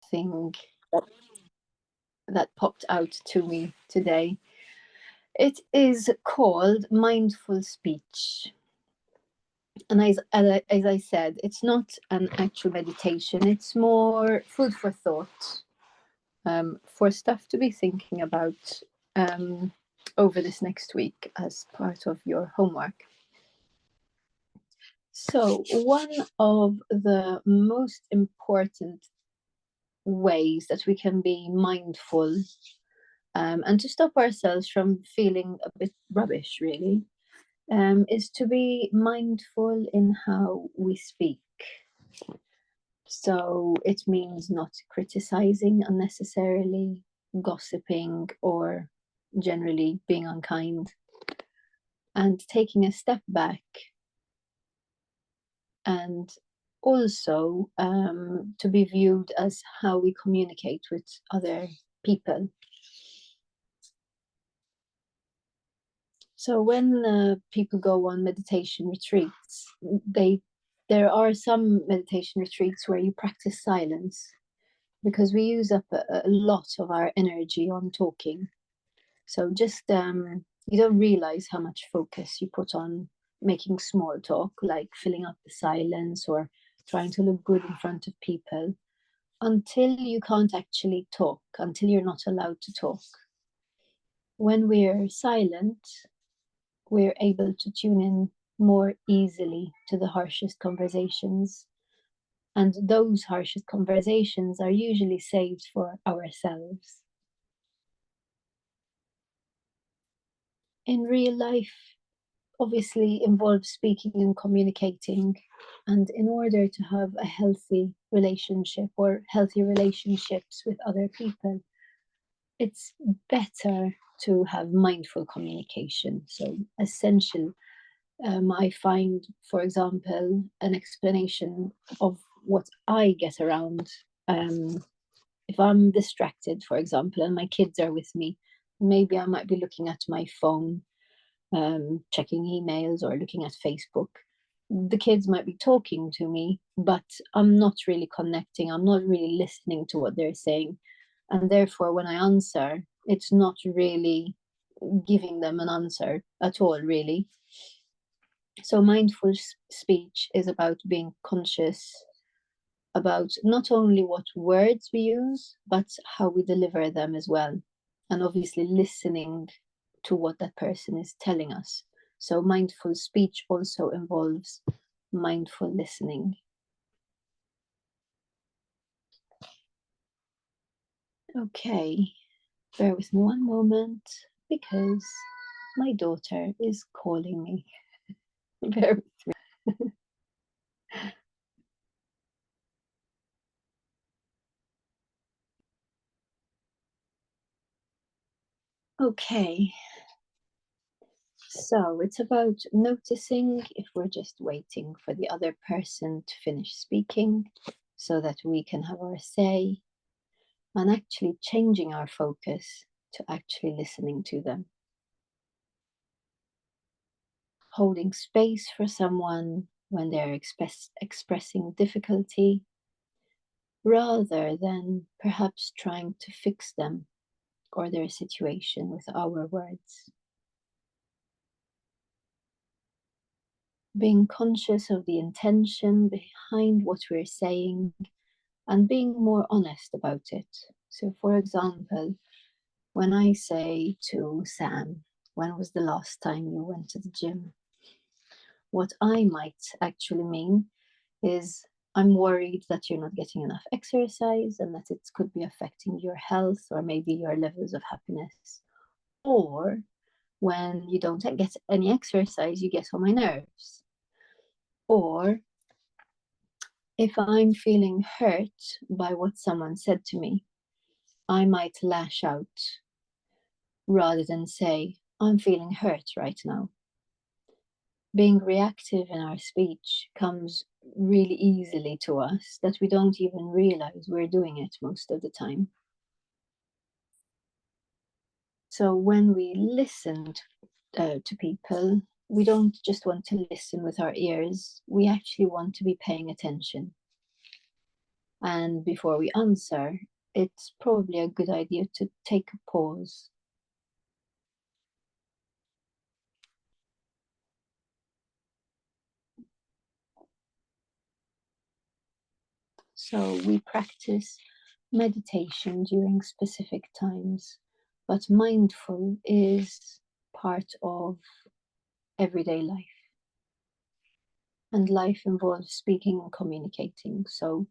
thing that popped out to me today. It is called mindful speech. And as I said, it's not an actual meditation, it's more food for thought, for stuff to be thinking about over this next week as part of your homework. So, one of the most important ways that we can be mindful and to stop ourselves from feeling a bit rubbish, really, is to be mindful in how we speak. So it means not criticizing unnecessarily, gossiping, or generally being unkind, and taking a step back, and also to be viewed as how we communicate with other people. So when people go on meditation retreats, there are some meditation retreats where you practice silence, because we use up a lot of our energy on talking. So just you don't realize how much focus you put on making small talk, like filling up the silence or trying to look good in front of people, until you can't actually talk, until you're not allowed to talk. When we're silent, we're able to tune in more easily to the harshest conversations. And those harshest conversations are usually saved for ourselves. In real life, obviously involves speaking and communicating. And in order to have a healthy relationship or healthy relationships with other people, it's better to have mindful communication. So essential. I find, for example, an explanation of what I get around. If I'm distracted, for example, and my kids are with me, maybe I might be looking at my phone, checking emails or looking at Facebook. The kids might be talking to me, but I'm not really connecting. I'm not really listening to what they're saying. And therefore, when I answer, it's not really giving them an answer at all, really. So, mindful speech is about being conscious about not only what words we use, but how we deliver them as well. And obviously, listening to what that person is telling us. So, mindful speech also involves mindful listening. Okay, bear with me one moment because my daughter is calling me. Bear with me. Okay, so it's about noticing if we're just waiting for the other person to finish speaking so that we can have our say, and actually changing our focus to actually listening to them. Holding space for someone when they're expressing difficulty, rather than perhaps trying to fix them or their situation with our words. Being conscious of the intention behind what we're saying and being more honest about it. So, for example, when I say to Sam, "When was the last time you went to the gym?" What I might actually mean is, "I'm worried that you're not getting enough exercise and that it could be affecting your health or maybe your levels of happiness." Or, "When you don't get any exercise, you get on my nerves." Or, if I'm feeling hurt by what someone said to me, I might lash out rather than say, "I'm feeling hurt right now." Being reactive in our speech comes really easily to us that we don't even realize we're doing it most of the time. So when we listen to people, we don't just want to listen with our ears, we actually want to be paying attention. And before we answer, it's probably a good idea to take a pause. So we practice meditation during specific times, but mindful is part of everyday life. And life involves speaking and communicating. So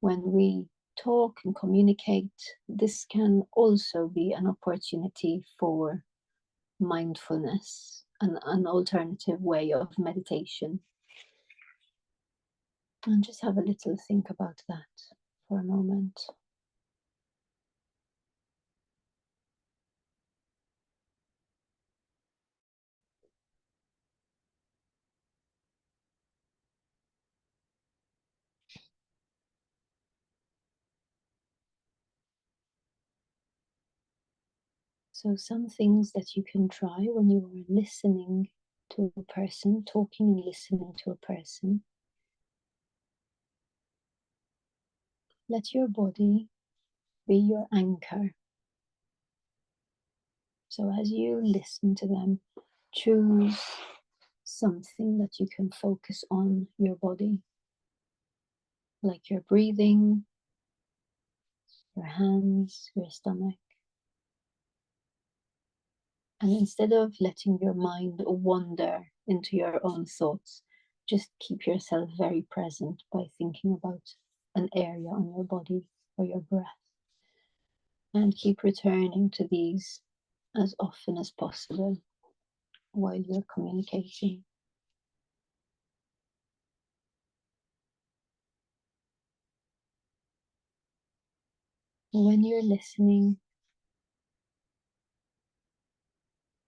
when we talk and communicate, this can also be an opportunity for mindfulness and an alternative way of meditation. And just have a little think about that for a moment. So some things that you can try when you are listening to a person, talking and listening to a person. Let your body be your anchor. So as you listen to them, choose something that you can focus on your body, like your breathing, your hands, your stomach. And instead of letting your mind wander into your own thoughts, just keep yourself very present by thinking about an area on your body or your breath. And keep returning to these as often as possible while you're communicating. When you're listening,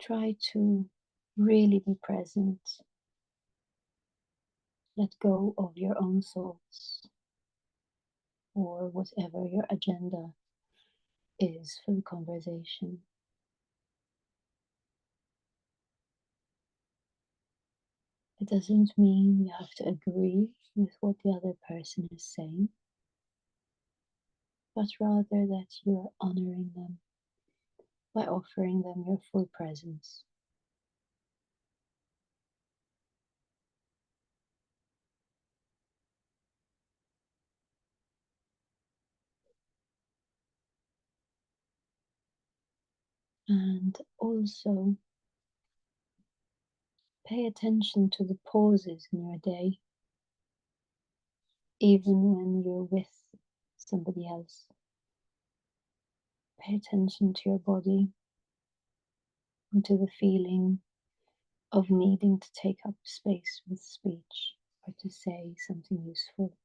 try to really be present. Let go of your own thoughts or whatever your agenda is for the conversation. It doesn't mean you have to agree with what the other person is saying, but rather that you are honoring them by offering them your full presence. And also pay attention to the pauses in your day, even when you're with somebody else. Pay attention to your body and to the feeling of needing to take up space with speech or to say something useful.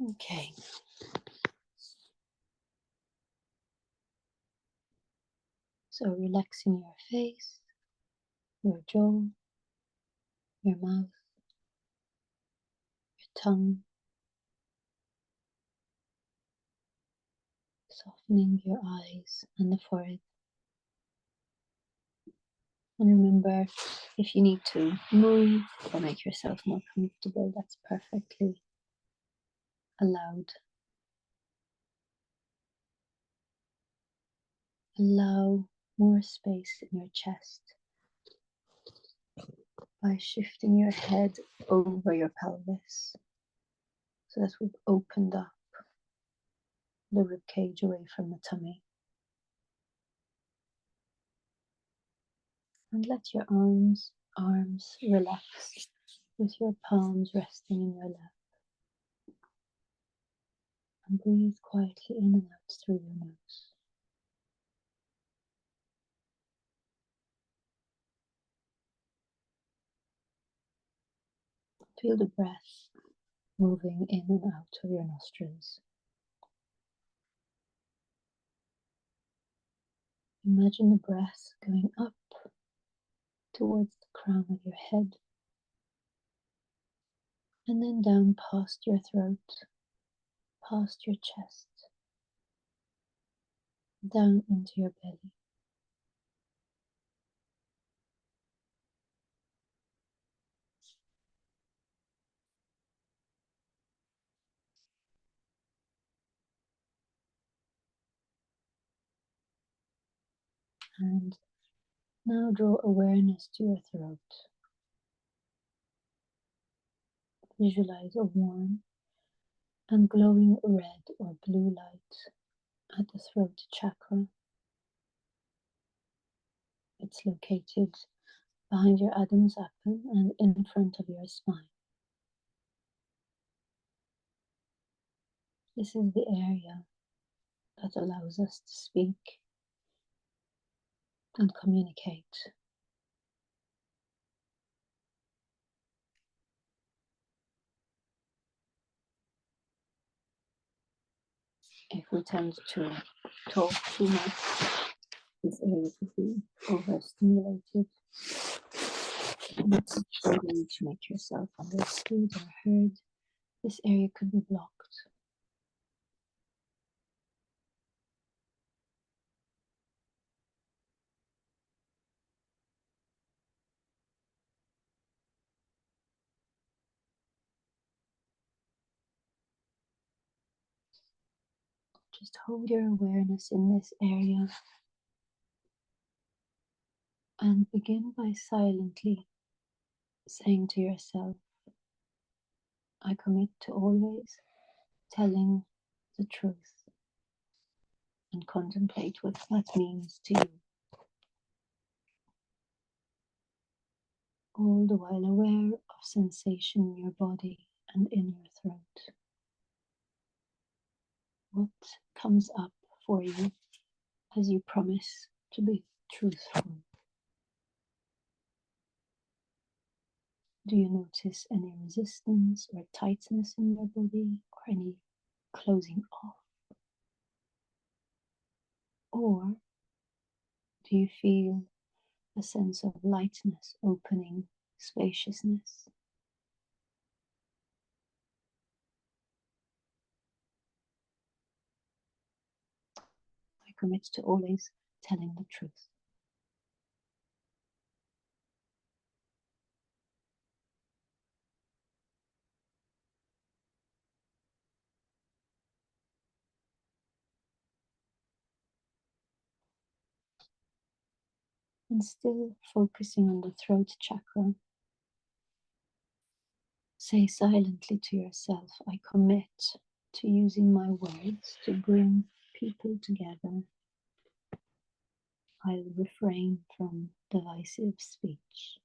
Okay. So relaxing your face, your jaw, your mouth, your tongue, softening your eyes and the forehead. And remember, if you need to move or make yourself more comfortable, that's perfectly allowed. Allow more space in your chest by shifting your head over your pelvis so that we've opened up the rib cage away from the tummy. And let your arms relax with your palms resting in your lap. And breathe quietly in and out through your nose. Feel the breath moving in and out of your nostrils. Imagine the breath going up towards the crown of your head and then down past your throat, past your chest, down into your belly. And now draw awareness to your throat. Visualize a warm and glowing red or blue light at the throat chakra. It's located behind your Adam's apple and in front of your spine. This is the area that allows us to speak and communicate. If we tend to talk too much, this area could be overstimulated. Not struggling to make yourself understood or heard. This area could be blocked. Just hold your awareness in this area and begin by silently saying to yourself, I commit to always telling the truth, and contemplate what that means to you, all the while aware of sensation in your body and in your throat. What comes up for you as you promise to be truthful? Do you notice any resistance or tightness in your body, or any closing off? Or do you feel a sense of lightness, opening, spaciousness? I commit to always telling the truth. And still focusing on the throat chakra, say silently to yourself, I commit to using my words to bring people together. I'll refrain from divisive speech.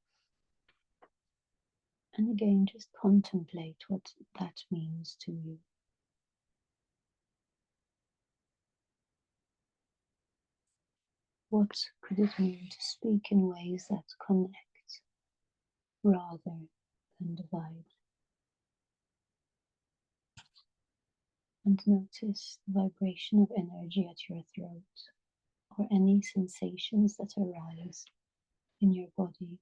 And again, just contemplate what that means to you. What could it mean to speak in ways that connect rather than divide? And notice the vibration of energy at your throat, or any sensations that arise in your body.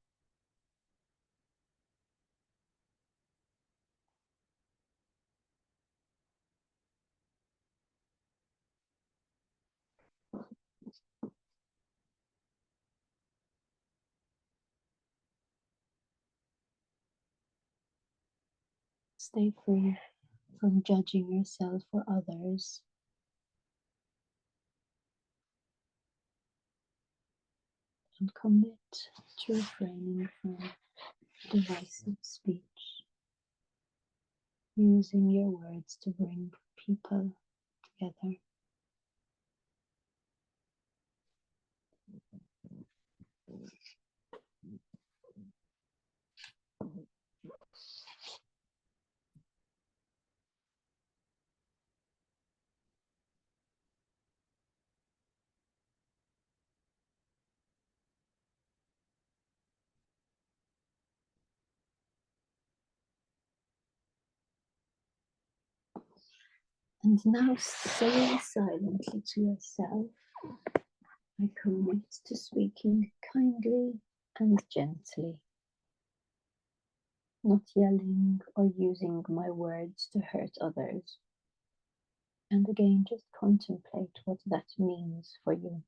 Stay free from judging yourself or others. And commit to refraining from divisive speech, using your words to bring people together. And now say silently to yourself, I commit to speaking kindly and gently, not yelling or using my words to hurt others. And again, just contemplate what that means for you.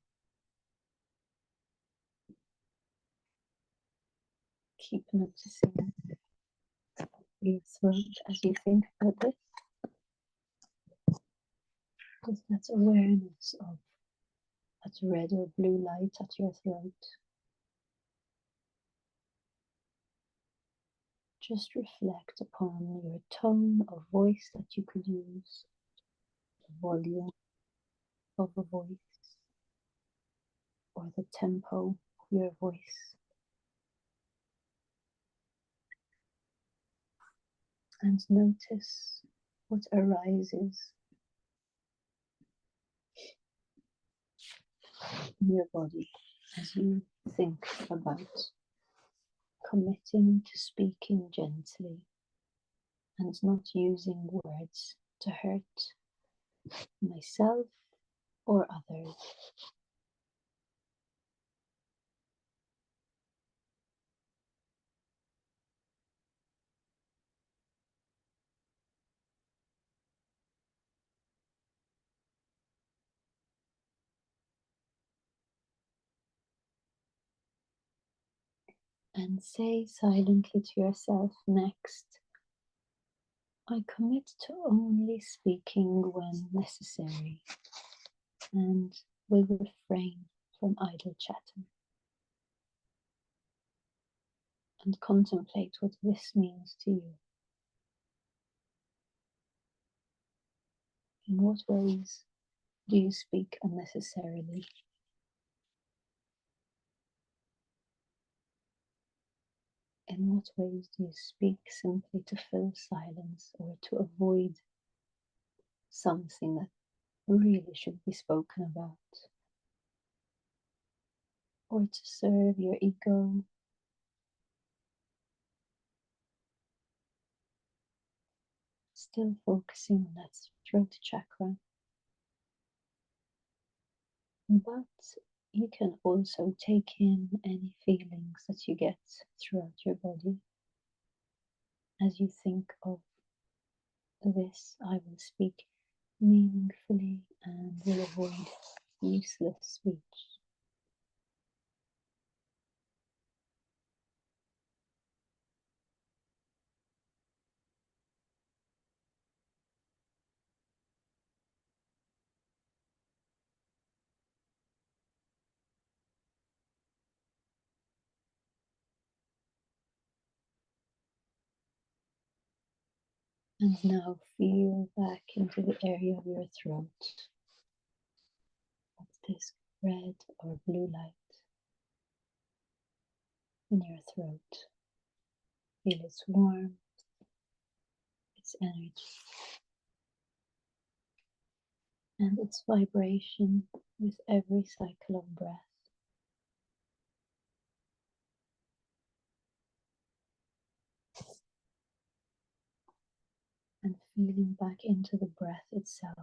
Keep noticing your throat as you think about this. Just that awareness of that red or blue light at your throat. Just reflect upon your tone of voice that you could use, the volume of a voice, or the tempo of your voice. And notice what arises in your body as you think about committing to speaking gently and not using words to hurt myself or others. And say silently to yourself next, I commit to only speaking when necessary and will refrain from idle chatter. And contemplate what this means to you. In what ways do you speak unnecessarily? In what ways do you speak simply to fill silence or to avoid something that really should be spoken about? Or to serve your ego? Still focusing on that throat chakra. But you can also take in any feelings that you get throughout your body as you think of this. I will speak meaningfully and will avoid useless speech. And now feel back into the area of your throat of this red or blue light in your throat. Feel its warmth, its energy, and its vibration with every cycle of breath. And feeling back into the breath itself.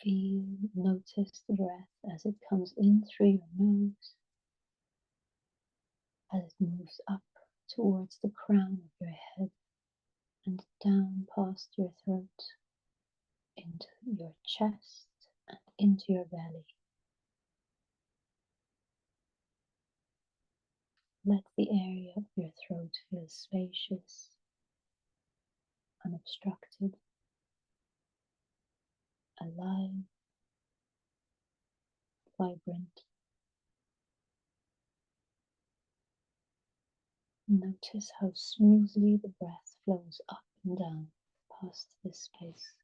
Feel, notice the breath as it comes in through your nose, as it moves up towards the crown of your head and down past your throat, into your chest and into your belly. Let the area of your throat feel spacious, unobstructed, alive, vibrant. Notice how smoothly the breath flows up and down past this space.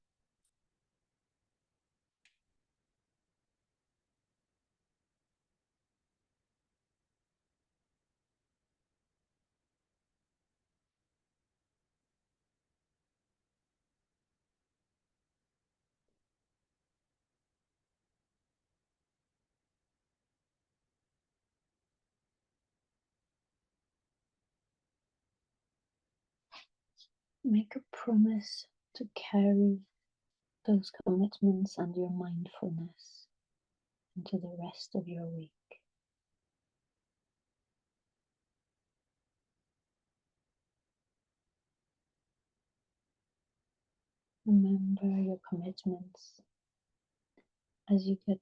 Make a promise to carry those commitments and your mindfulness into the rest of your week. Remember your commitments as you get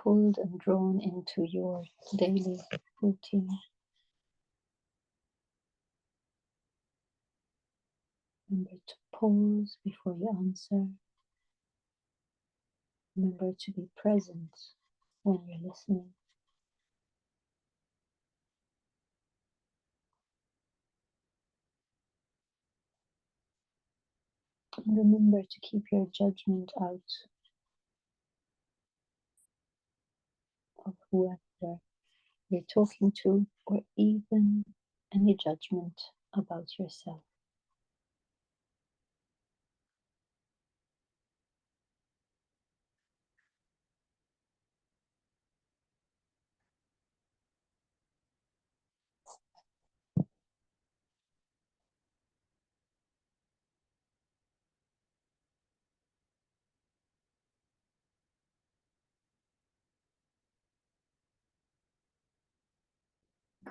pulled and drawn into your daily routine. Remember to pause before you answer. Remember to be present when you're listening. And remember to keep your judgment out of whoever you're talking to, or even any judgment about yourself.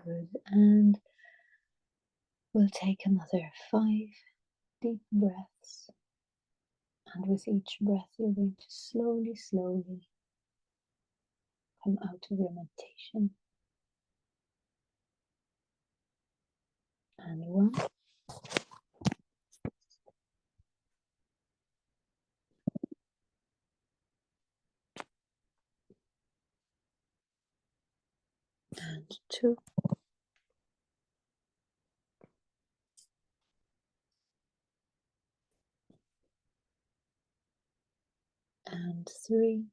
Good. And we'll take another 5 deep breaths. And with each breath, you're going to slowly, slowly come out of your meditation. And 1. And 2. And 3.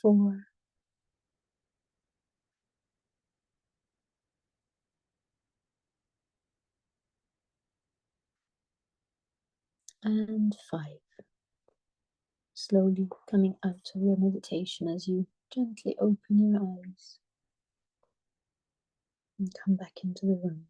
Four, and 5. Slowly coming out of your meditation as you gently open your eyes and come back into the room.